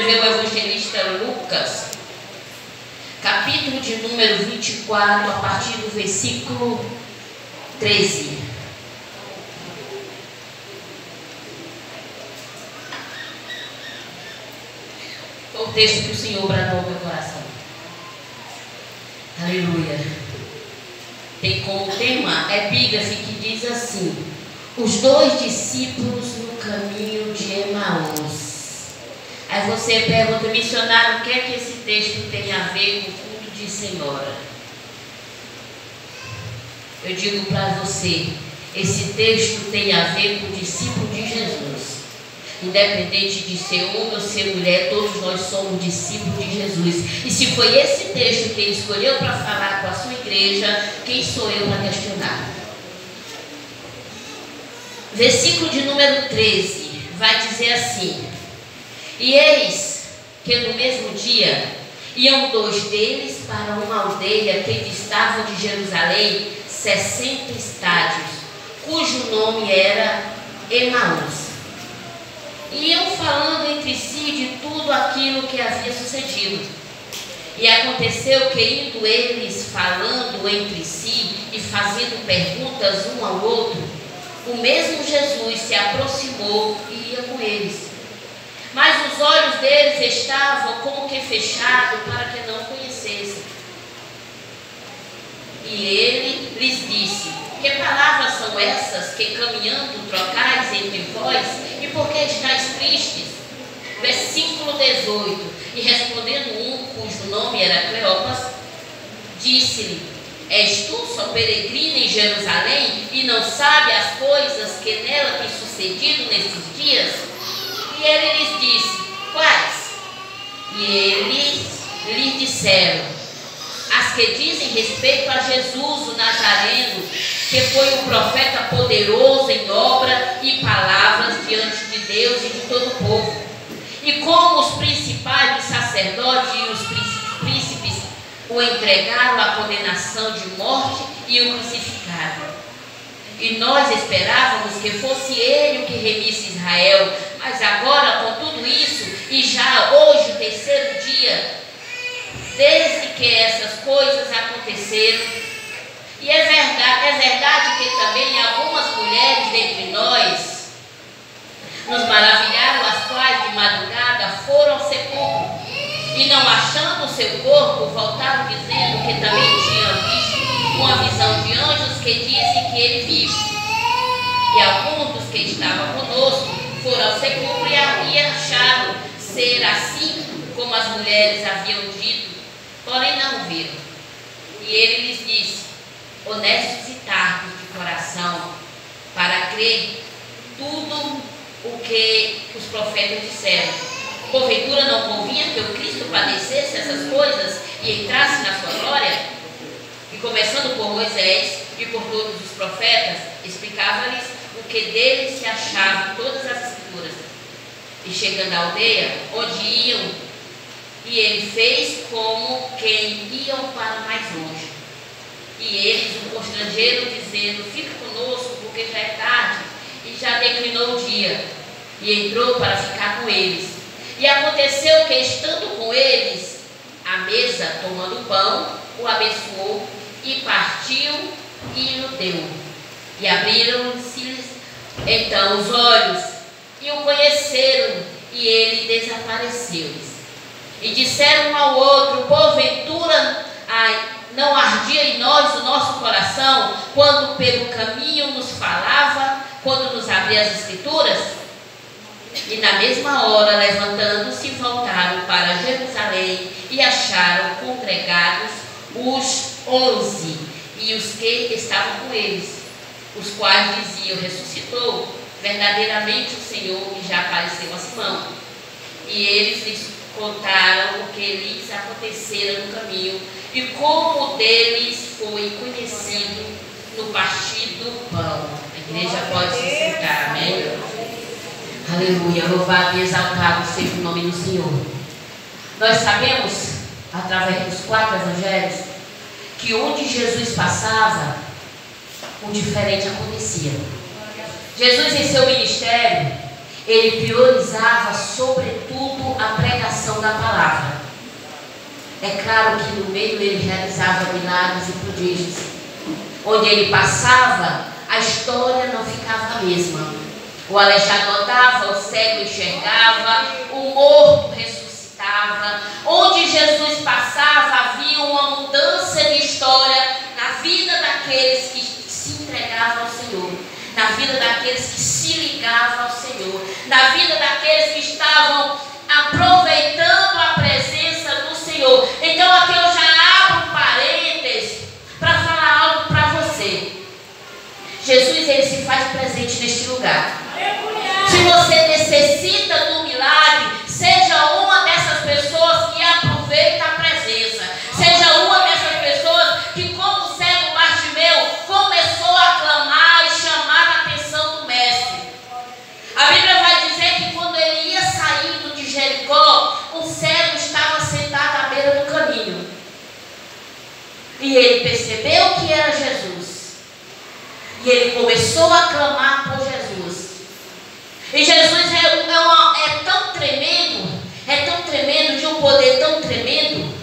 escreveu o evangelista Lucas, capítulo de número 24, a partir do versículo 13. Foi o texto que o Senhor bradou ao meu coração. Aleluia. Tem como tema a epígrafe que diz assim: os dois discípulos no caminho de Emaús. Aí você pergunta, missionário, o que é que esse texto tem a ver com o culto de senhora? Eu digo para você, esse texto tem a ver com o discípulo de Jesus. Independente de ser homem ou ser mulher, todos nós somos discípulos de Jesus. E se foi esse texto que ele escolheu para falar com a sua igreja, quem sou eu para questionar? Versículo de número 13 vai dizer assim: e eis que no mesmo dia iam dois deles para uma aldeia que distava de Jerusalém 60 estádios, cujo nome era Emaús. Iam falando entre si de tudo aquilo que havia sucedido. E aconteceu que, indo eles falando entre si e fazendo perguntas um ao outro, o mesmo Jesus se aproximou e ia com eles. Mas os olhos deles estavam como que fechados para que não conhecessem. E ele lhes disse: que palavras são essas que caminhando trocais entre vós, e por que estáis tristes? Versículo 18. E respondendo um, cujo nome era Cleopas, disse-lhe: és tu só peregrina em Jerusalém e não sabe as coisas que nela têm sucedido nesses dias? E ele lhes disse: quais? E eles lhe disseram: as que dizem respeito a Jesus o Nazareno, que foi um profeta poderoso em obra e palavras diante de Deus e de todo o povo. E como os principais dos sacerdotes e os príncipes o entregaram à condenação de morte e o crucificaram. E nós esperávamos que fosse ele o que remisse Israel, mas agora, com tudo isso, e já hoje, o terceiro dia, desde que essas coisas aconteceram. E é verdade que também algumas mulheres dentre nós nos maravilharam, as quais de madrugada foram ao sepulcro, e não achando o seu corpo, voltaram dizendo que também tinham visto uma visão de anjos que dizem que ele vive. E alguns dos que estavam conosco foram ao sepulcro e acharam ser assim como as mulheres haviam dito, porém não viram. E ele lhes disse: honestos e tardos de coração, para crer tudo o que os profetas disseram. Porventura não convinha que o Cristo padecesse essas coisas e entrasse na sua glória? E começando por Moisés e por todos os profetas, explicava-lhes o que deles se achava em todas as escrituras. E chegando à aldeia onde iam, e ele fez como quem iam para mais longe. E eles o constrangeram, dizendo: fica conosco, porque já é tarde e já declinou o dia. E entrou para ficar com eles. E aconteceu que, estando com eles à mesa, tomando pão, o abençoou e partiu e o deu. E abriram-se então os olhos e o conheceram, e ele desapareceu-lhes. E disseram um ao outro: porventura não ardia em nós o nosso coração, quando pelo caminho nos falava, quando nos abria as escrituras? E na mesma hora, levantando-se, voltaram para Jerusalém e acharam congregados os 11 e os que estavam com eles, os quais diziam: ressuscitou verdadeiramente o Senhor e já apareceu a Simão. E eles lhes contaram o que lhes acontecera no caminho e como deles foi conhecido no partir do pão. A igreja pode se sentar, amém? Aleluia, louvado e exaltado seja o nome do Senhor. Nós sabemos, através dos 4 evangelhos, que onde Jesus passava, o diferente acontecia. Jesus, em seu ministério, ele priorizava sobretudo a pregação expressão da palavra. É claro que no meio ele realizava milagres e prodígios. Onde ele passava, a história não ficava a mesma. O aleijado andava, o cego enxergava, o morto ressuscitava. Onde Jesus passava, havia uma mudança de história na vida daqueles que se entregavam ao Senhor, na vida daqueles que se ligavam ao Senhor, na vida daqueles que estavam aproveitando a presença do Senhor. Então aqui eu já abro um parênteses para falar algo para você. Jesus, ele se faz presente neste lugar. Se você necessita do milagre, seja uma dessas pessoas que aproveita a presença. Seja uma dessas pessoas que, como o cego Bartimeu, começou a clamar e chamar a atenção do mestre. A Bíblia vai dizer que quando ele ia saindo de Jericó, um cego estava sentado à beira do caminho. E ele percebeu que era Jesus. E ele começou a clamar por Jesus. E Jesus é tão tremendo, de um poder tão tremendo,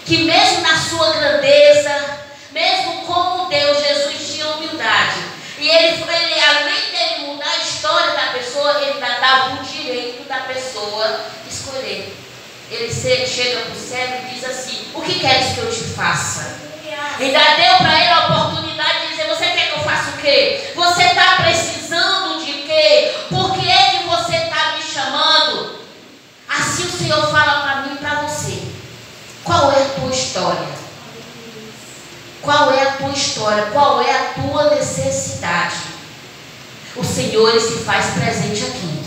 que mesmo na sua grandeza, mesmo como Deus, Jesus tinha humildade. E ele além dele mudar a história da pessoa, ele ainda dava o direito da pessoa escolher. Ele chega para o cego e diz assim: o que queres que eu te faça? Ainda deu para ele a oportunidade de dizer: você quer que eu faça o quê? Você está precisando de quê? Por que é que você está me chamando? Assim o Senhor fala para mim e para você: qual é a tua história? Qual é a tua história? Qual é a tua necessidade? O Senhor, ele se faz presente aqui.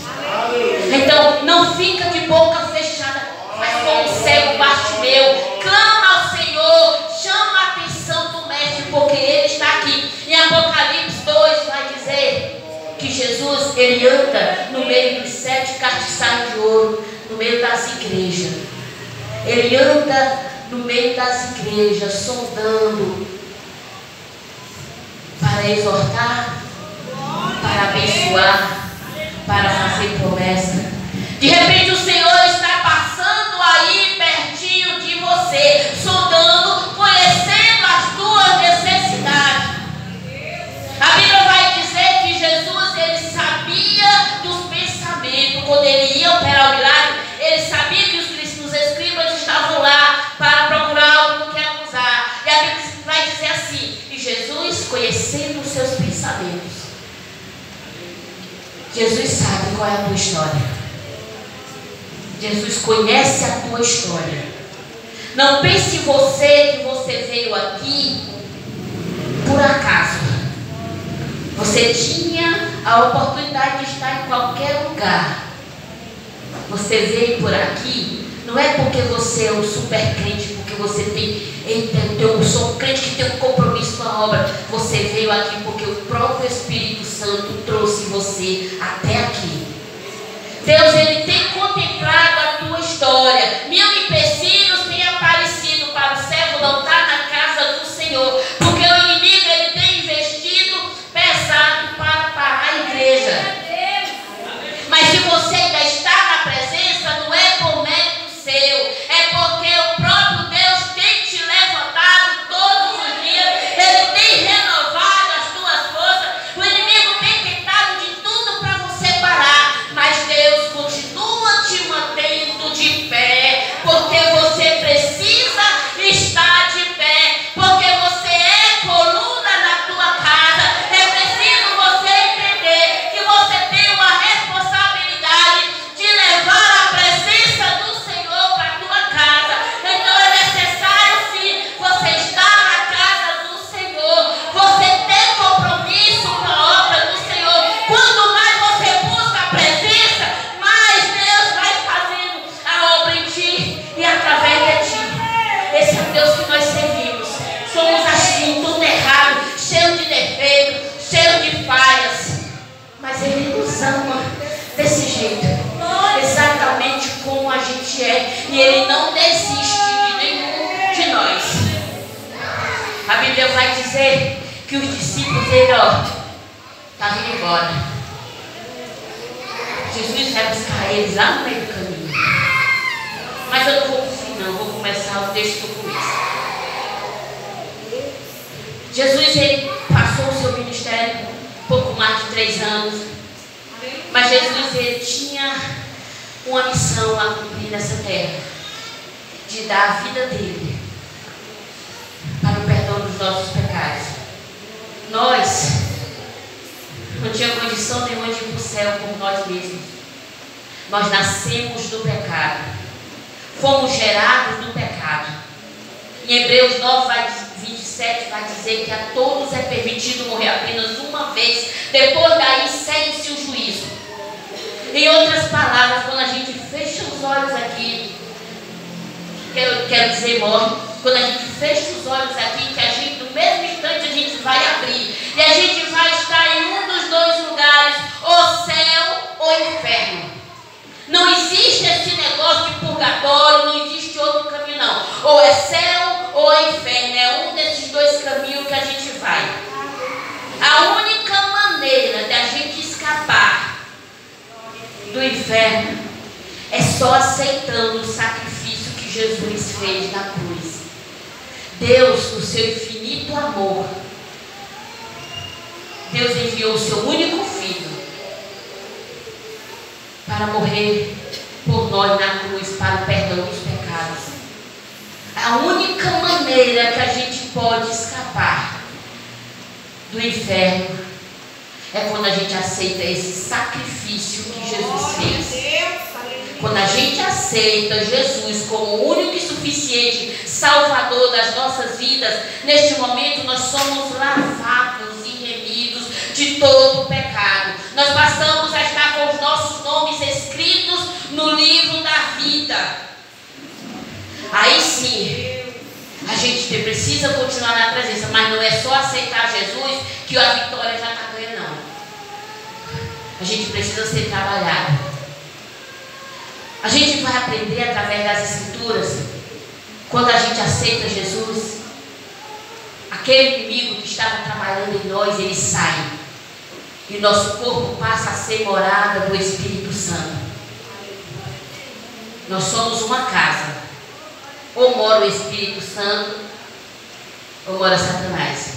Então não fica de boca fechada, mas como o cego Bartimeu, clama ao Senhor, chama a atenção do mestre, porque ele está aqui. Em Apocalipse 2 vai dizer que Jesus, ele anda no meio dos 7 castiçais de ouro, no meio das igrejas. Ele anda no meio das igrejas, sondando, para exortar, para abençoar, para fazer promessa. De repente o Senhor está passando aí pertinho de você, sondando, conhecendo as tuas necessidades. A Bíblia vai dizer que Jesus, ele sabia dos pensamentos. Quando ele ia operar o milagre, ele sabia que os escribas estavam lá para procurar algo que acusar. E a Bíblia vai dizer assim: e Jesus, conhecendo os seus pensamentos, Jesus sabe qual é a tua história. Jesus conhece a tua história. Não pense você que você veio aqui por acaso. Você tinha a oportunidade de estar em qualquer lugar. Você veio por aqui, não é porque você é um super crente, porque você eu sou um crente que tem um compromisso com a obra. Você veio aqui porque o próprio Espírito Santo trouxe você até aqui. Deus, ele tem contemplado a tua história. 1000 empecilhos têm aparecido para o cego não estar na casa do Senhor, porque o inimigo, ele tem investido pesado para parar a igreja. Mas se você ainda está na presença, não é por mérito seu, é porque o próprio Deus tem te levantado todos os dias. Ele tem renovado as tuas forças. O inimigo tem tentado de tudo para você parar, mas Deus continua te mantendo de pé, porque você precisa estar de pé, porque você é coluna na tua casa. É preciso você entender que você tem uma responsabilidade de levar a presença do Senhor para a tua casa. Então é necessário, sim, você estar na casa do Senhor, você ter compromisso com a obra do Senhor. Quanto mais você busca a presença, mais Deus vai fazendo a obra em ti e através de ti. Esse é o Deus que nós servimos. Somos assim, tudo errado, cheio de defeitos, cheio de falhas, mas Ele nos ama desse jeito, exatamente como a gente é, e Ele não desiste de nenhum de nós. A Bíblia vai dizer que os discípulos dele, estavam indo embora. Jesus vai buscar eles lá no meio do caminho. uma missão a cumprir nessa terra, de dar a vida dele para o perdão dos nossos pecados. Nós não tínhamos condição nenhuma de ir para o céu por nós mesmos. Nós nascemos do pecado, fomos gerados do pecado. Em Hebreus 9:27 vai dizer que a todos é permitido morrer apenas uma vez, depois daí segue-se o juízo. Em outras palavras, quando a gente fecha os olhos aqui, quero dizer morre, quando a gente fecha os olhos aqui, que a gente, no mesmo instante, a gente vai abrir, e a gente vai estar em um dos dois lugares, ou céu ou inferno. Não existe esse negócio de purgatório, não existe outro caminho não. Ou é céu ou é inferno, é um desses dois caminhos que a gente vai. A única maneira de a gente escapar do inferno é só aceitando o sacrifício que Jesus fez na cruz. Deus, no seu infinito amor, Deus enviou o seu único filho para morrer por nós na cruz, para o perdão dos pecados. A única maneira que a gente pode escapar do inferno é quando a gente aceita esse sacrifício que Jesus fez. Quando a gente aceita Jesus como o único e suficiente Salvador das nossas vidas, neste momento nós somos lavados e remidos de todo o pecado. Nós passamos a estar com os nossos nomes escritos no livro da vida. Aí sim, a gente precisa continuar na presença, mas não é só aceitar Jesus que a vitória já está ganha, não. A gente precisa ser trabalhado. A gente vai aprender através das Escrituras, quando a gente aceita Jesus, aquele inimigo que estava trabalhando em nós, ele sai. E nosso corpo passa a ser morada do Espírito Santo. Nós somos uma casa. Ou mora o Espírito Santo, ou mora Satanás.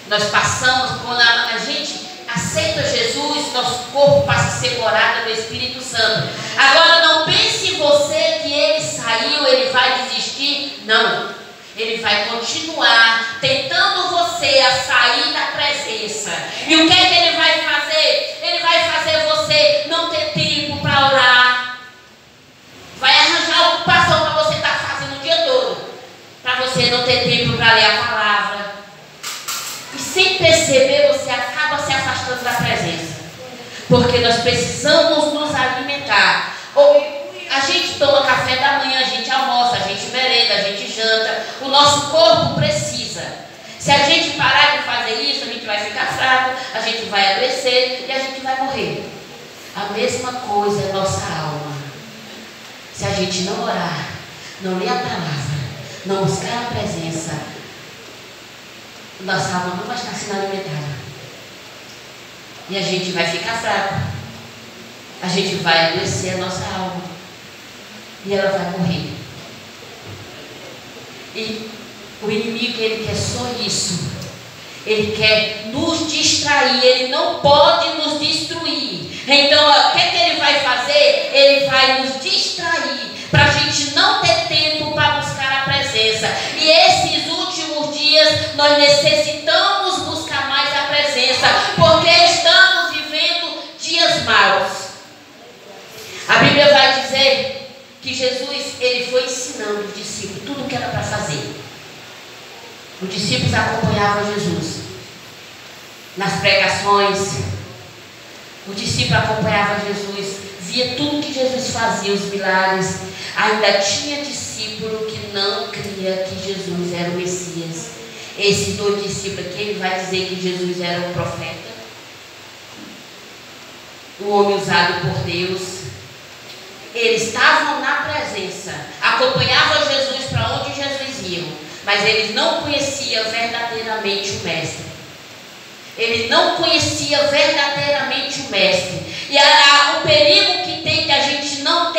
Nós passamos, quando a gente aceita Jesus, nosso corpo passa a ser morada do Espírito Santo. Agora não pense você que ele saiu, ele vai desistir. Não. Ele vai continuar tentando você a sair da presença. E o que é que ele vai fazer? Ele vai fazer você não ter tempo para orar. Vai arranjar ocupação para você estar fazendo o dia todo, para você não ter tempo para ler a palavra. E sem perceber, você acaba se afastando da presença. Porque nós precisamos nos alimentar. A gente toma café da manhã, a gente almoça, a gente merenda, a gente janta. O nosso corpo precisa. Se a gente parar de fazer isso, a gente vai ficar fraco, a gente vai adoecer e a gente vai morrer. A mesma coisa é nossa alma. Se a gente não orar, não ler a palavra, não buscar a presença, nossa alma não vai estar sendo alimentada. E a gente vai ficar fraco. A gente vai adoecer a nossa alma. E ela vai morrer. E o inimigo, ele quer só isso. Ele quer nos distrair. Ele não pode nos destruir. Então, o que ele vai fazer? Ele vai nos distrair, para a gente não ter tempo para buscar a presença. E esses últimos dias, nós necessitamos buscar mais a presença, porque estamos vivendo dias maus. A Bíblia vai dizer que Jesus, ele foi ensinando os discípulos tudo o que era para fazer. Os discípulos acompanhavam Jesus nas pregações. O discípulo acompanhava Jesus, via tudo que Jesus fazia, os milagres. Ainda tinha discípulo que não cria que Jesus era o Messias. Esses dois discípulos aqui, ele vai dizer que Jesus era um profeta, um homem usado por Deus. Eles estavam na presença, acompanhavam Jesus para onde Jesus ia, mas eles não conheciam verdadeiramente o Mestre. Ele não conhecia verdadeiramente o Mestre. E o perigo que tem de a gente não ter